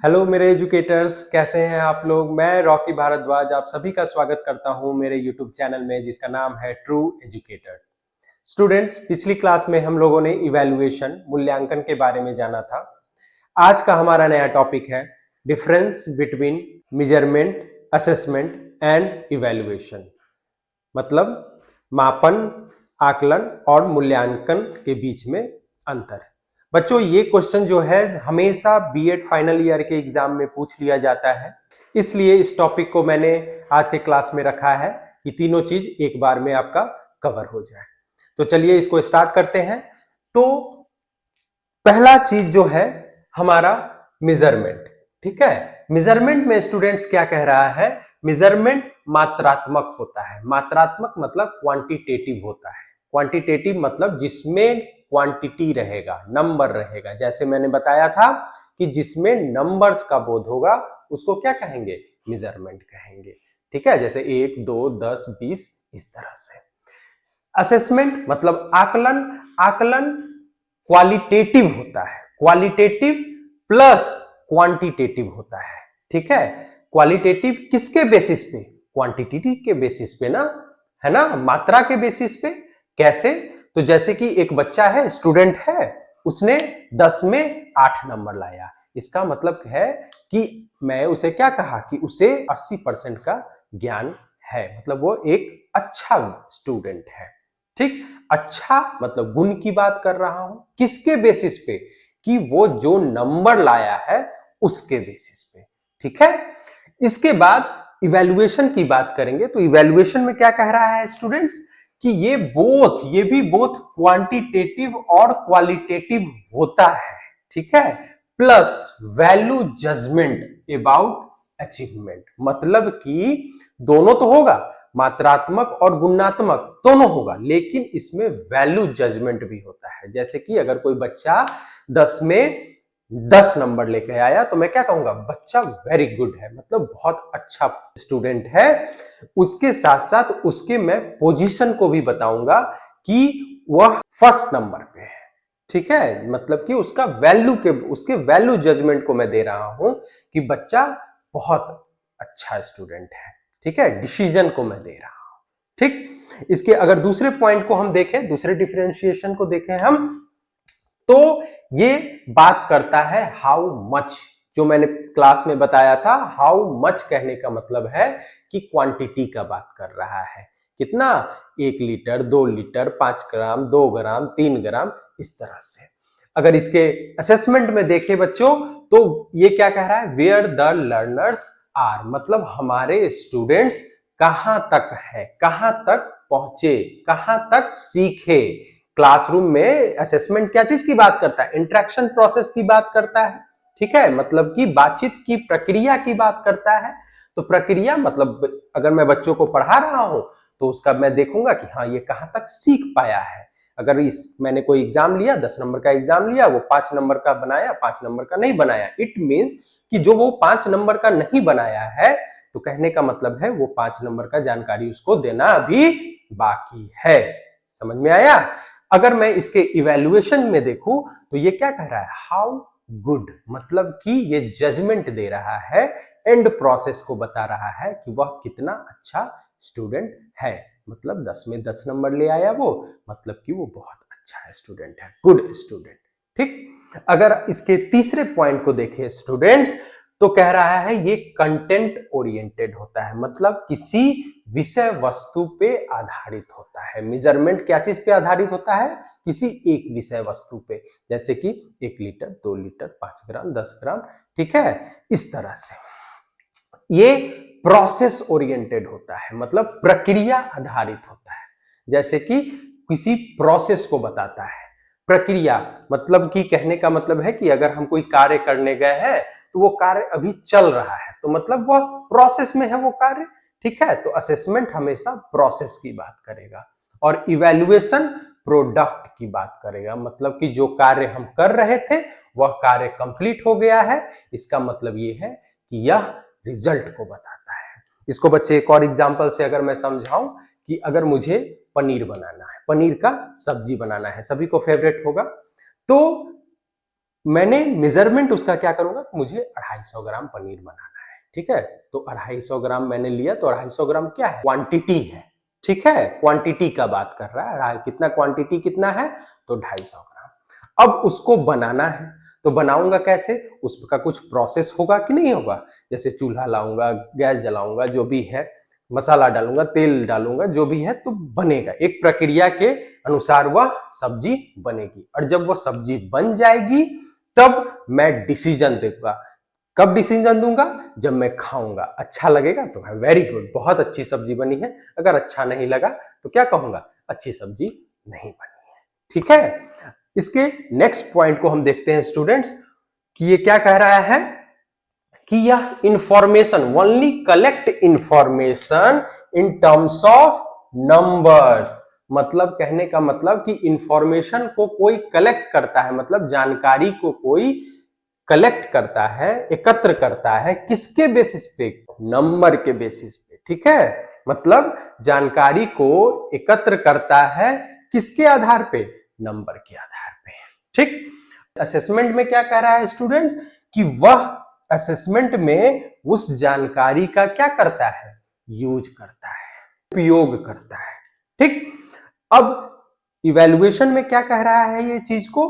Hello मेरे educators, कैसे हैं आप लोग। मैं रॉकी भारद्वाज आप सभी का स्वागत करता हूं मेरे यूट्यूब चैनल में जिसका नाम है ट्रू एजुकेटर। स्टूडेंट्स, पिछली क्लास में हम लोगों ने इवैल्यूएशन मूल्यांकन के बारे में जाना था। आज का हमारा नया टॉपिक है difference between measurement, assessment and evaluation. मतलब मापन, आकलन और मूल्यांकन के बीच में अंतर। बच्चों, ये क्वेश्चन जो है हमेशा बीएड फाइनल ईयर के एग्जाम में पूछ लिया जाता है, इसलिए इस टॉपिक को मैंने आज के क्लास में रखा है कि तीनों चीज एक बार में आपका कवर हो जाए। तो चलिए इसको स्टार्ट करते हैं। तो पहला चीज जो है हमारा मेजरमेंट। ठीक है, मेजरमेंट में स्टूडेंट्स क्या कह रहा है, मेजरमेंट मात्रात्मक होता है। मात्रात्मक मतलब क्वांटिटेटिव होता है। क्वांटिटेटिव मतलब जिसमें क्वांटिटी रहेगा, नंबर रहेगा। जैसे मैंने बताया था कि जिसमें नंबर्स का बोध होगा उसको क्या कहेंगे, मेजरमेंट कहेंगे। ठीक है, जैसे 1, 2, 10, 20 इस तरह से। असेसमेंट मतलब आकलन। आकलन क्वालिटेटिव होता है, क्वालिटेटिव प्लस क्वांटिटेटिव होता है। ठीक है, क्वालिटेटिव किसके बेसिस पे, क्वांटिटी के बेसिस पे ना, है ना, मात्रा के बेसिस पे। कैसे, तो जैसे कि एक बच्चा है, स्टूडेंट है, उसने 10 में 8 नंबर लाया, इसका मतलब है कि मैं उसे क्या कहा कि उसे 80% का ज्ञान है, मतलब वो एक अच्छा स्टूडेंट है। ठीक, अच्छा मतलब गुण की बात कर रहा हूं, किसके बेसिस पे, कि वो जो नंबर लाया है उसके बेसिस पे। ठीक है, इसके बाद इवैल्यूएशन की बात करेंगे। तो इवैल्यूएशन में क्या कह रहा है स्टूडेंट्स कि ये भी बोथ क्वांटिटेटिव और क्वालिटेटिव होता है। ठीक है, plus value judgement about achievement, मतलब कि दोनों तो होगा, मात्रात्मक और गुणात्मक दोनों होगा, लेकिन इसमें वैल्यू जजमेंट भी होता है। जैसे कि अगर कोई बच्चा 10 में 10 नंबर लेके आया तो मैं क्या कहूंगा, बच्चा वेरी गुड है, मतलब बहुत अच्छा स्टूडेंट है। उसके साथ साथ उसके मैं पोजीशन को भी बताऊंगा कि वह फर्स्ट नंबर पे है। ठीक है, मतलब कि उसका वैल्यू के, उसके वैल्यू जजमेंट को मैं दे रहा हूं कि बच्चा बहुत अच्छा स्टूडेंट है। ठीक है, डिसीजन को मैं दे रहा हूं। ठीक, इसके अगर दूसरे पॉइंट को हम देखें, दूसरे डिफरेंशिएशन को देखें हम, तो ये बात करता है हाउ मच। जो मैंने क्लास में बताया था, हाउ मच कहने का मतलब है कि क्वांटिटी का बात कर रहा है। कितना, 1 लीटर, 2 लीटर, 5 ग्राम, 2 ग्राम, 3 ग्राम, इस तरह से। अगर इसके असेसमेंट में देखें बच्चों, तो ये क्या कह रहा है, वेयर द लर्नर्स आर, मतलब हमारे स्टूडेंट्स कहां तक है, कहां तक पहुंचे, कहां तक सीखे। क्लासरूम में असेसमेंट क्या चीज की बात करता है, इंटरेक्शन प्रोसेस की बात करता है। ठीक है, मतलब कि बातचीत की प्रक्रिया की बात करता है। तो प्रक्रिया मतलब अगर मैं बच्चों को पढ़ा रहा हूं तो उसका मैं देखूंगा कि हाँ ये कहां तक सीख पाया है। अगर इस मैंने कोई एग्जाम लिया, 10 नंबर का एग्जाम लिया, वो 5 नंबर का बनाया, 5 नंबर का नहीं बनाया, इट मीन्स कि जो वो 5 नंबर का नहीं बनाया है, तो कहने का मतलब है वो 5 नंबर का जानकारी उसको देना अभी बाकी है। समझ में आया। अगर मैं इसके इवैल्यूएशन में देखूं तो ये क्या कह रहा है, हाउ गुड, मतलब कि ये जजमेंट दे रहा है, एंड प्रोसेस को बता रहा है कि वह कितना अच्छा स्टूडेंट है। मतलब 10 में 10 नंबर ले आया वो, मतलब कि वो बहुत अच्छा स्टूडेंट है, गुड स्टूडेंट। ठीक, अगर इसके तीसरे पॉइंट को देखें स्टूडेंट्स, तो कह रहा है ये कंटेंट ओरिएंटेड होता है, मतलब किसी विषय वस्तु पे आधारित होता है। मेजरमेंट क्या चीज पे आधारित होता है, किसी एक विषय वस्तु पे, जैसे कि 1 लीटर, 2 लीटर, 5 ग्राम, 10 ग्राम। ठीक है, इस तरह से ये प्रोसेस ओरिएंटेड होता है, मतलब प्रक्रिया आधारित होता है। जैसे कि किसी प्रोसेस को बताता है। प्रक्रिया मतलब कि कहने का मतलब है कि अगर हम कोई कार्य करने गए हैं तो वो कार्य अभी चल रहा है, तो मतलब वह प्रोसेस में है वो कार्य। ठीक है, तो असेसमेंट हमेशा प्रोसेस की बात करेगा और इवैल्यूएशन प्रोडक्ट की बात करेगा, मतलब कि जो कार्य हम कर रहे थे वह कार्य कंप्लीट हो गया है, इसका मतलब ये है कि यह रिजल्ट को बताता है। इसको बच्चे एक और एग्जांपल से अगर मैं समझाऊं कि अगर मुझे पनीर बनाना है, पनीर का सब्जी बनाना है, सभी को फेवरेट होगा, तो मैंने मेजरमेंट उसका क्या करूंगा, मुझे 250 ग्राम पनीर बनाना है, ठीक है। तो 250 ग्राम मैंने लिया, तो 250 ग्राम क्या है, क्वांटिटी है, ठीक है, क्वांटिटी का बात कर रहा है, कितना क्वांटिटी कितना है, तो 250 ग्राम। अब उसको बनाना है, तो बनाऊंगा कैसे, उसका कुछ प्रोसेस होगा कि नहीं होगा, जैसे चूल्हा लाऊंगा, गैस जलाऊंगा, जो भी है, मसाला डालूंगा, तेल डालूंगा, जो भी है, तो बनेगा, एक प्रक्रिया के अनुसार वह सब्जी बनेगी। और जब वह सब्जी बन जाएगी तब मैं डिसीजन दूंगा। कब डिसीजन दूंगा, जब मैं खाऊंगा, अच्छा लगेगा तो है वेरी गुड, बहुत अच्छी सब्जी बनी है, अगर अच्छा नहीं लगा तो क्या कहूंगा, अच्छी सब्जी नहीं बनी है, ठीक है। इसके नेक्स्ट पॉइंट को हम देखते हैं स्टूडेंट्स, कि ये क्या कह रहा है कि यह information only collect information in terms of numbers. मतलब कहने का मतलब कि इंफॉर्मेशन को कोई कलेक्ट करता है, मतलब जानकारी को कोई कलेक्ट करता है, एकत्र करता है, किसके बेसिस पे, नंबर के बेसिस पे, ठीक है। मतलब जानकारी को एकत्र करता है किसके आधार पे, नंबर के आधार पे, ठीक। असेसमेंट में क्या कह रहा है स्टूडेंट्स, कि वह असेसमेंट में उस जानकारी का क्या करता है, यूज करता है, उपयोग करता है, ठीक। अब इवैल्यूएशन में क्या कह रहा है ये चीज को,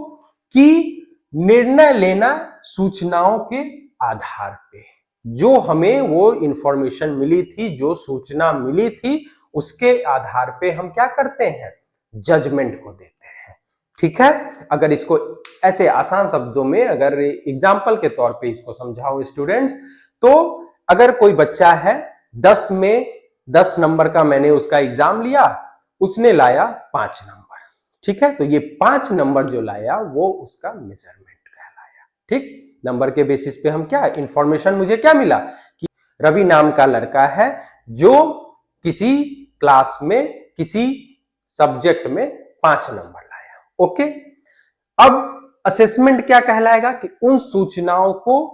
कि निर्णय लेना सूचनाओं के आधार पे, जो हमें वो इंफॉर्मेशन मिली थी, जो सूचना मिली थी, उसके आधार पे हम क्या करते हैं, जजमेंट को देते हैं, ठीक है। अगर इसको ऐसे आसान शब्दों में अगर एग्जाम्पल के तौर पे इसको समझाओ स्टूडेंट्स, तो अगर कोई बच्चा है 10 में 10 नंबर का मैंने उसका एग्जाम लिया, उसने लाया 5 नंबर, ठीक है, तो ये 5 नंबर जो लाया वो उसका मेजरमेंट कहलाया, ठीक। नंबर के बेसिस पे हम क्या, इंफॉर्मेशन मुझे क्या मिला, कि रवि नाम का लड़का है जो किसी क्लास में किसी सब्जेक्ट में 5 नंबर लाया, ओके। अब असेसमेंट क्या कहलाएगा, कि उन सूचनाओं को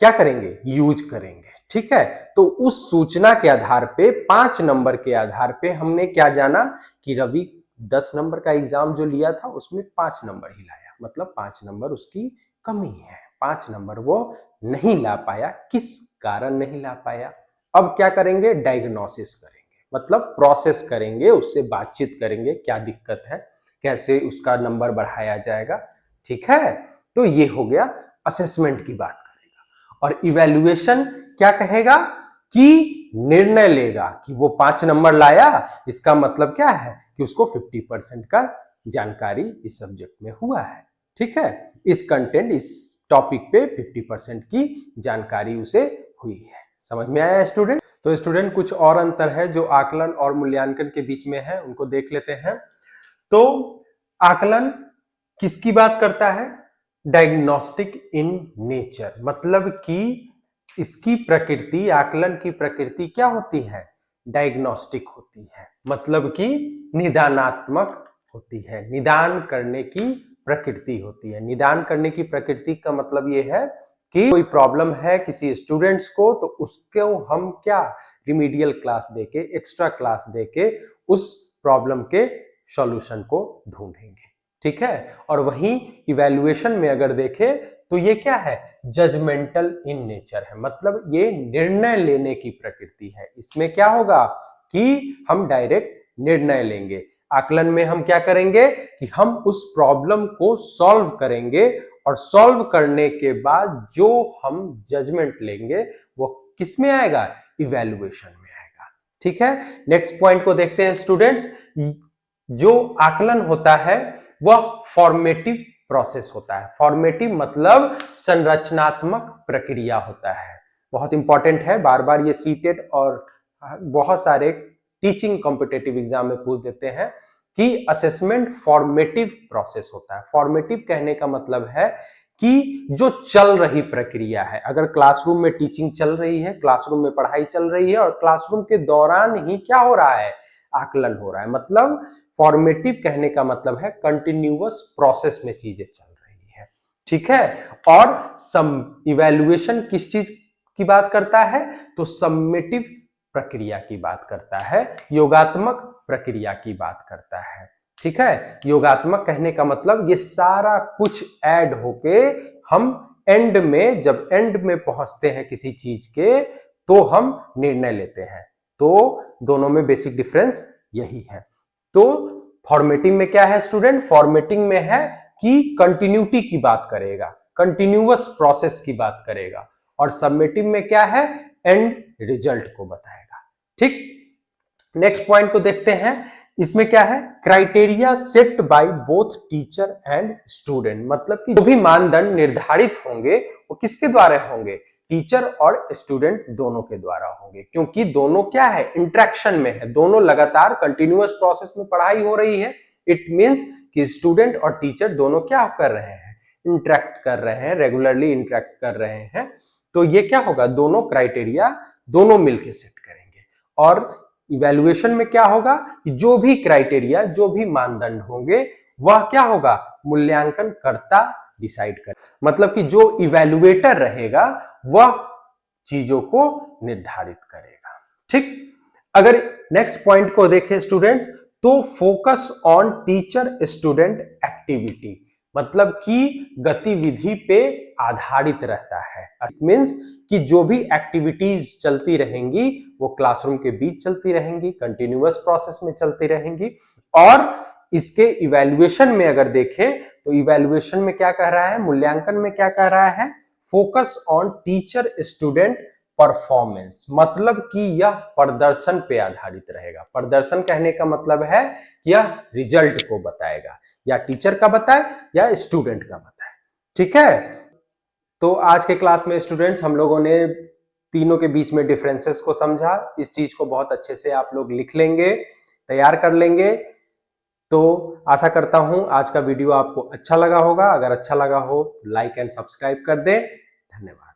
क्या करेंगे, यूज करेंगे, ठीक है। तो उस सूचना के आधार पे 5 नंबर के आधार पे हमने क्या जाना, कि रवि 10 नंबर का एग्जाम जो लिया था उसमें 5 नंबर ही लाया, मतलब 5 नंबर उसकी कमी है, 5 नंबर वो नहीं ला पाया, किस कारण नहीं ला पाया। अब क्या करेंगे, डायग्नोसिस करेंगे, मतलब प्रोसेस करेंगे, उससे बातचीत करेंगे, क्या दिक्कत है, कैसे उसका नंबर बढ़ाया जाएगा, ठीक है। तो ये हो गया असेसमेंट की बात करेगा। और इवैल्यूएशन क्या कहेगा, कि निर्णय लेगा कि वो 5 नंबर लाया, इसका मतलब क्या है, कि उसको 50% का जानकारी इस सब्जेक्ट में हुआ है, ठीक है, इस कंटेंट इस टॉपिक पे 50% की जानकारी उसे हुई है। समझ में आया स्टूडेंट। तो स्टूडेंट कुछ और अंतर है जो आकलन और मूल्यांकन के बीच में है, उनको देख लेते हैं। तो आकलन किसकी बात करता है, डायग्नोस्टिक इन नेचर, मतलब कि इसकी प्रकृति, आकलन की प्रकृति क्या होती है, डायग्नोस्टिक होती है, मतलब कि निदानात्मक होती है, निदान करने की प्रकृति होती है। निदान करने की प्रकृति का मतलब यह है कि कोई प्रॉब्लम है किसी स्टूडेंट्स को, तो उसको हम क्या, रिमीडियल क्लास देके, एक्स्ट्रा क्लास देके उस प्रॉब्लम के सॉल्यूशन को ढूंढेंगे, ठीक है। और वहीं इवैल्यूएशन में अगर देखें तो ये क्या है, जजमेंटल इन नेचर है, मतलब ये निर्णय लेने की प्रकृति है। इसमें क्या होगा कि हम डायरेक्ट निर्णय लेंगे। आकलन में हम क्या करेंगे, कि हम उस प्रॉब्लम को सॉल्व करेंगे, और सॉल्व करने के बाद जो हम जजमेंट लेंगे वो किस में आएगा, इवैल्यूएशन में आएगा, ठीक है। नेक्स्ट पॉइंट को देखते हैं स्टूडेंट्स। जो आकलन होता है वह फॉर्मेटिव प्रोसेस होता है। फॉर्मेटिव मतलब संरचनात्मक प्रक्रिया होता है, बहुत इंपॉर्टेंट है, बार बार ये सीटेट और बहुत सारे टीचिंग कॉम्पिटिटिव एग्जाम में पूछ देते हैं कि असेसमेंट फॉर्मेटिव प्रोसेस होता है। फॉर्मेटिव कहने का मतलब है कि जो चल रही प्रक्रिया है, अगर क्लासरूम में टीचिंग चल रही है, क्लासरूम में पढ़ाई चल रही है, और क्लासरूम के दौरान ही क्या हो रहा है, आकलन हो रहा है। मतलब फॉर्मेटिव कहने का मतलब है कंटिन्यूअस प्रोसेस में चीजें चल रही है, ठीक है। और इवैल्यूएशन किस चीज की बात करता है, तो सम्मेटिव प्रक्रिया की बात करता है, योगात्मक प्रक्रिया की बात करता है। ठीक है, योगात्मक कहने का मतलब ये सारा कुछ ऐड होके हम एंड में, जब एंड में पहुंचते हैं किसी चीज के, तो हम निर्णय लेते हैं। तो दोनों में बेसिक डिफरेंस यही है। तो फॉर्मेटिंग में क्या है स्टूडेंट? फॉर्मेटिंग में है कि कंटिन्यूटी की बात करेगा, कंटिन्यूअस प्रोसेस की बात करेगा, और सबमिटिव में क्या है? एंड रिजल्ट को बताएगा। ठीक, नेक्स्ट पॉइंट को देखते हैं। इसमें क्या है? Criteria set by both teacher and student, मतलब कि जो भी मानदंड निर्धारित होंगे वो किसके द्वारा होंगे? टीचर और स्टूडेंट दोनों के द्वारा होंगे, क्योंकि दोनों क्या है? इंटरेक्शन में है, दोनों लगातार कंटिन्यूअस प्रोसेस में पढ़ाई हो रही है। इट मींस कि स्टूडेंट और टीचर दोनों क्या कर रहे हैं? इंटरेक्ट कर रहे हैं, रेगुलरली इंटरेक्ट कर रहे हैं। तो ये क्या होगा? दोनों क्राइटेरिया दोनों मिलकर सेट करेंगे। और इवैल्यूएशन में क्या होगा? जो भी क्राइटेरिया, जो भी मानदंड होंगे, वह क्या होगा? मूल्यांकन कर्ता डिसाइड कर, मतलब कि जो इवैल्यूएटर रहेगा वह चीजों को निर्धारित करेगा। ठीक, अगर नेक्स्ट पॉइंट को देखें स्टूडेंट्स, तो focus on teacher student activity, मतलब कि गतिविधि पे आधारित रहता है। इट मींस कि जो भी एक्टिविटीज चलती रहेंगी वो क्लासरूम के बीच चलती रहेंगी, कंटिन्यूअस प्रोसेस में चलती रहेंगी। और इसके इवैल्यूएशन में अगर देखें तो इवैल्यूएशन में क्या कह रहा है? मूल्यांकन में क्या कह रहा है? Focus on teacher student performance, मतलब कि यह प्रदर्शन पे आधारित रहेगा। प्रदर्शन कहने का मतलब है कि यह रिजल्ट को बताएगा, या टीचर का बताए या स्टूडेंट का बताए। ठीक है, तो आज के क्लास में स्टूडेंट्स हम लोगों ने तीनों के बीच में डिफरेंसेस को समझा। इस चीज को बहुत अच्छे से आप लोग लिख लेंगे, तैयार कर लेंगे। तो आशा करता हूं आज का वीडियो आपको अच्छा लगा होगा। अगर अच्छा लगा हो लाइक एंड सब्सक्राइब कर दें। धन्यवाद।